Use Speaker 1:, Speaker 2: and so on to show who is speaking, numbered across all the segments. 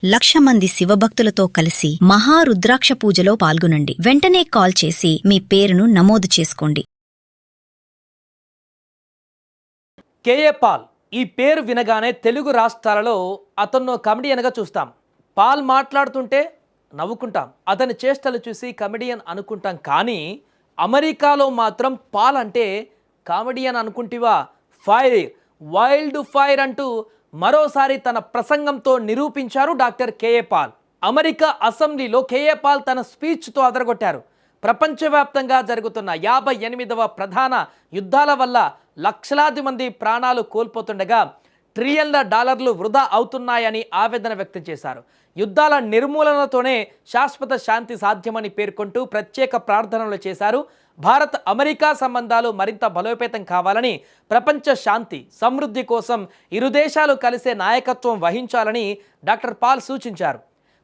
Speaker 1: 1,00,000 మంది శివభక్తులతో కలిసి మహారుద్రాక్ష పూజలో పాల్గొనండి. వెంటనే కాల్ చేసి మీ పేరును నమోదు చేసుకోండి.
Speaker 2: కేఏ పాల్ ఈ పేరు వినగానే తెలుగు రాష్ట్రాలలో అతను కమెడియన్గా చూస్తాం. పాల్ మాట్లాడుతుంటే నవ్వుకుంటాం, అతని చేష్టలు చూసి కమెడియన్ అనుకుంటాం. కానీ అమెరికాలో మాత్రం పాల్ అంటే కామెడియన్ అనుకుంటివా, ఫైర్, వైల్డ్ ఫైర్ అంటూ మరోసారి తన ప్రసంగంతో నిరూపించారు డాక్టర్ కేఏ పాల్. అమెరికా అసెంబ్లీలో కేఏ పాల్ తన స్పీచ్తో అదరగొట్టారు. ప్రపంచవ్యాప్తంగా జరుగుతున్న 58వ ప్రధాన యుద్ధాల వల్ల లక్షలాది మంది ప్రాణాలు కోల్పోతుండగా ట్రిలియన్ల డాలర్లు వృధా అవుతున్నాయని ఆవేదన వ్యక్తం చేశారు. యుద్ధాల నిర్మూలనతోనే శాశ్వత శాంతి సాధ్యమని పేర్కొంటూ ప్రత్యేక ప్రార్థనలు చేశారు. భారత్ అమెరికా సంబంధాలు మరింత బలోపేతం కావాలని, ప్రపంచ శాంతి సమృద్ధి కోసం ఇరు దేశాలు కలిసే నాయకత్వం వహించాలని డాక్టర్ పాల్ సూచించారు.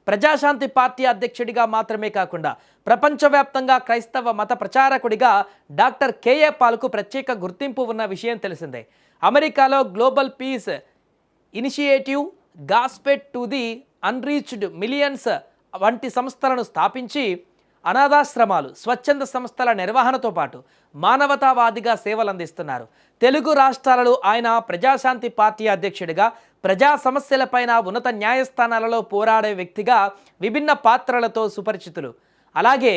Speaker 2: ప్రజాశాంతి పార్టీ అధ్యక్షుడిగా మాత్రమే కాకుండా ప్రపంచవ్యాప్తంగా క్రైస్తవ మత ప్రచారకుడిగా డాక్టర్ కేఏ పాల్కు ప్రత్యేక గుర్తింపు ఉన్న విషయం తెలిసిందే. అమెరికాలో global peace initiative, gospel to the unreached millions వంటి సంస్థలను స్థాపించి అనాథాశ్రమాలు, స్వచ్ఛంద సంస్థల నిర్వహణతో పాటు మానవతావాదిగా సేవలందిస్తున్నారు. తెలుగు రాష్ట్రాలలో ఆయన ప్రజాశాంతి పార్టీ అధ్యక్షుడిగా, ప్రజా సమస్యలపైన ఉన్నత న్యాయస్థానాలలో పోరాడే వ్యక్తిగా విభిన్న పాత్రలతో సుపరిచితులు. అలాగే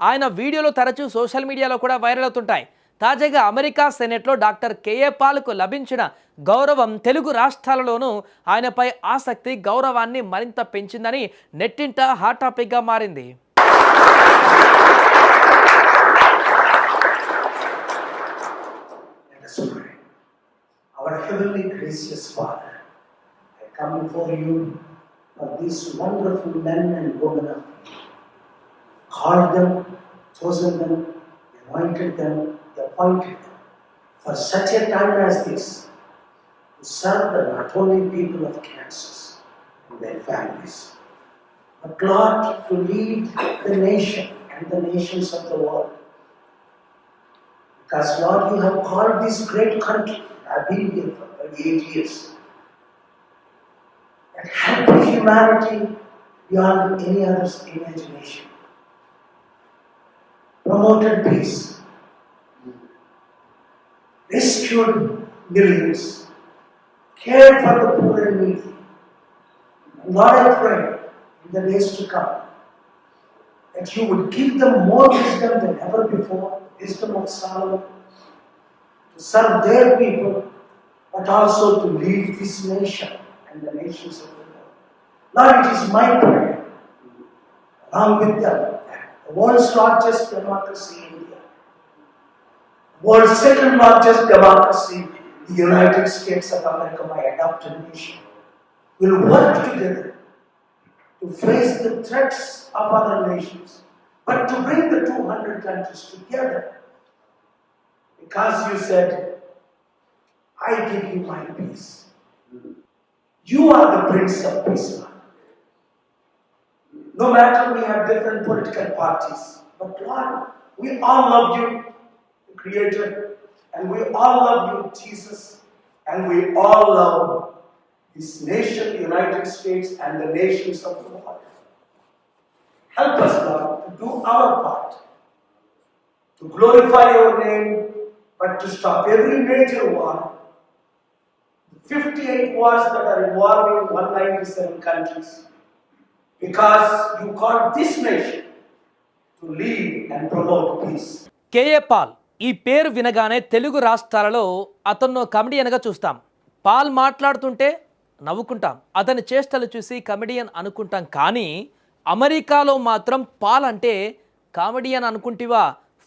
Speaker 2: ఆయన వీడియోలు తరచూ సోషల్ మీడియాలో కూడా వైరల్ అవుతుంటాయి. తాజాగా అమెరికా సెనెట్లో డాక్టర్ కేఏ పాల్కు లభించిన గౌరవం తెలుగు రాష్ట్రాలలోనూ ఆయనపై ఆసక్తి, గౌరవాన్ని మరింత పెంచిందని నెట్టింట హాట్ టాపిక్గా మారింది.
Speaker 3: Our heavenly gracious Father, I come before you for these wonderful men and women of faith. Called them, chosen them, anointed them, appointed them for such a time as this to serve the not only people of Kansas and their families, but Lord, to lead the nation and the nations of the world. Because Lord, you have called this great country. I've been here for 38 years. That helped humanity beyond any other's imagination. Promoted peace. Rescued millions. Cared for the poor and needy. And Lord, I pray in the days to come that you would give them more wisdom than ever before, wisdom of Solomon, to serve their people, but also to lead this nation and the nations of the world. Lord, it is my prayer, along with them, that the world's largest democracy, India, the world's second largest democracy, the United States of America, my adopted nation, will work together to face the threats of other nations, but to bring the 200 countries together. Because you said, I give you my peace. You are the Prince of Peace, Lord. No matter we have different political parties, but Lord, we all love you, the Creator, and we all love you, Jesus, and we all love this nation, the United States, and the nations of the world. Help us, Lord, to do our part, to glorify your name, but to stop every major war, the 58 wars that are involving 197 countries, because you called this nation to lead and promote peace.
Speaker 2: K A Paul ఈ పేరు వినగానే తెలుగు రాష్ట్రాలలో అతను కమెడియన్గా చూస్తాం. Paul మాట్లాడుతుంటే నవ్వుకుంటాం, అతని చేష్టలు చూసి కమెడియన్ అనుకుంటాం. కానీ అమెరికాలో మాత్రం పాల్ అంటే కామెడియన్ అనుకుంటివా,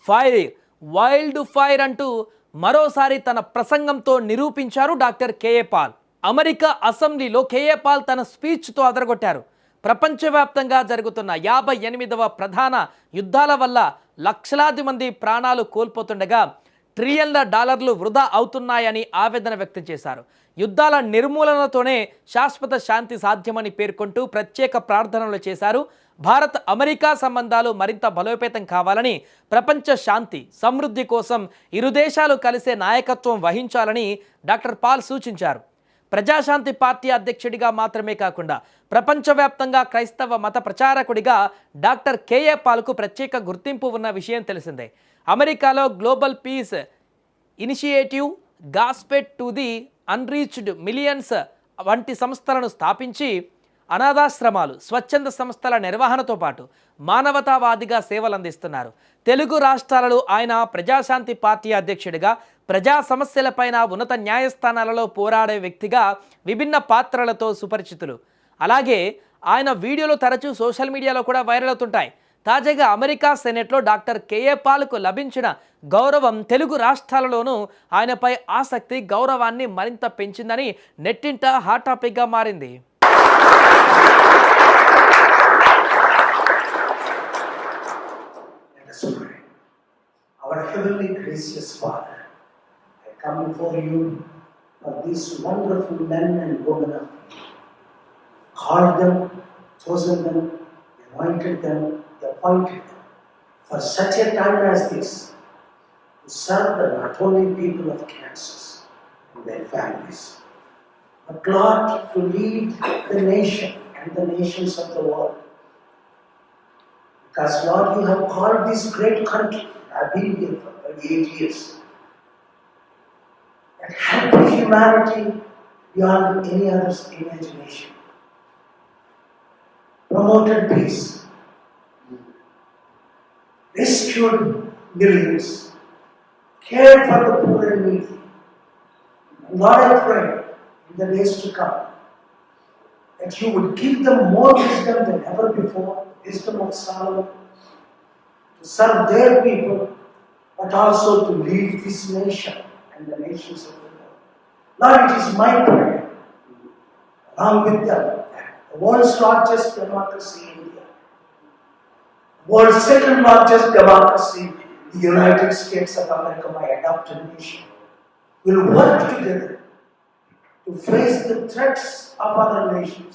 Speaker 2: ఫైర్, వైల్డ్ ఫైర్ అంటూ మరోసారి తన ప్రసంగంతో నిరూపించారు డాక్టర్ కేఏ పాల్. అమెరికా అసెంబ్లీలో కేఏ పాల్ తన స్పీచ్తో అదరగొట్టారు. ప్రపంచవ్యాప్తంగా జరుగుతున్న 58వ ప్రధాన యుద్ధాల వల్ల లక్షలాది మంది ప్రాణాలు కోల్పోతుండగా ట్రిలియన్ల డాలర్లు వృధా అవుతున్నాయని ఆవేదన వ్యక్తం చేశారు. యుద్ధాల నిర్మూలనతోనే శాశ్వత శాంతి సాధ్యమని పేర్కొంటూ ప్రత్యేక ప్రార్థనలు చేశారు. భారత్ అమెరికా సంబంధాలు మరింత బలోపేతం కావాలని, ప్రపంచ శాంతి సమృద్ధి కోసం ఇరు దేశాలు కలిసే నాయకత్వం వహించాలని డాక్టర్ పాల్ సూచించారు. ప్రజాశాంతి పార్టీ అధ్యక్షుడిగా మాత్రమే కాకుండా ప్రపంచవ్యాప్తంగా క్రైస్తవ మత ప్రచారకుడిగా డాక్టర్ కేఏ పాల్కు ప్రత్యేక గుర్తింపు ఉన్న విషయం తెలిసిందే. అమెరికాలో global peace initiative, gospel to the unreached millions వంటి సంస్థలను స్థాపించి అనాథాశ్రమాలు, స్వచ్ఛంద సంస్థల నిర్వహణతో పాటు మానవతావాదిగా సేవలందిస్తున్నారు. తెలుగు రాష్ట్రాలలో ఆయన ప్రజాశాంతి పార్టీ అధ్యక్షుడిగా, ప్రజా సమస్యలపైన ఉన్నత న్యాయస్థానాలలో పోరాడే వ్యక్తిగా విభిన్న పాత్రలతో సుపరిచితులు. అలాగే ఆయన వీడియోలు తరచూ సోషల్ మీడియాలో కూడా వైరల్ అవుతుంటాయి. తాజాగా అమెరికా సెనెట్లో డాక్టర్ కేఏ పాల్కు లభించిన గౌరవం తెలుగు రాష్ట్రాలలోనూ ఆయనపై ఆసక్తి, గౌరవాన్ని మరింత పెంచిందని నెట్టింట హాట్ టాపిక్గా మారింది.
Speaker 3: Let us pray. Our heavenly gracious Father, I come before you for these wonderful men and women of faith. Called them, chosen them, anointed them, appointed them for such a time as this to serve the not only people of Kansas and their families, but Lord, to lead the nation and the nations of the world. Because Lord, you have called this great country, I've been here for 38 years, that helped humanity beyond any other's imagination, promoted peace, rescued millions, cared for the poor and needy. And Lord, I pray in the days to come that you would give them more wisdom than ever before, wisdom of Solomon, to serve their people, but also to lead this nation and the nations of the world. Lord, it is my prayer, along with them, that the world's largest democracy, India, world's second largest democracy, the United States of America, my adopted nation, will work together to face the threats of other nations,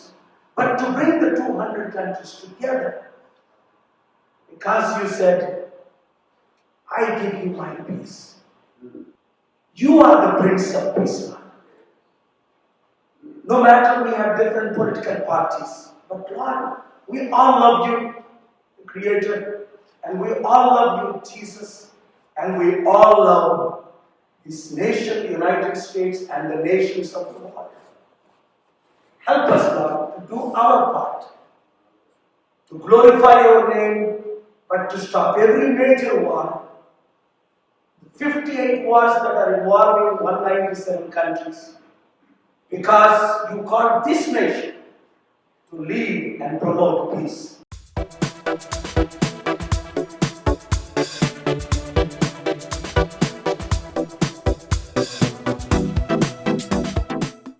Speaker 3: but to bring the 200 countries together. Because you said, I give you my peace. You are the Prince of Peace, Lord. No matter we have different political parties, but Lord, we all love you, the Creator, and we all love you, Jesus, and we all love this nation, the United States, and the nations of the world. Help us, Lord, to do our part, to glorify your name, but to stop every major war, 58 wars that are involving 197 countries, because you called this nation to lead and promote peace.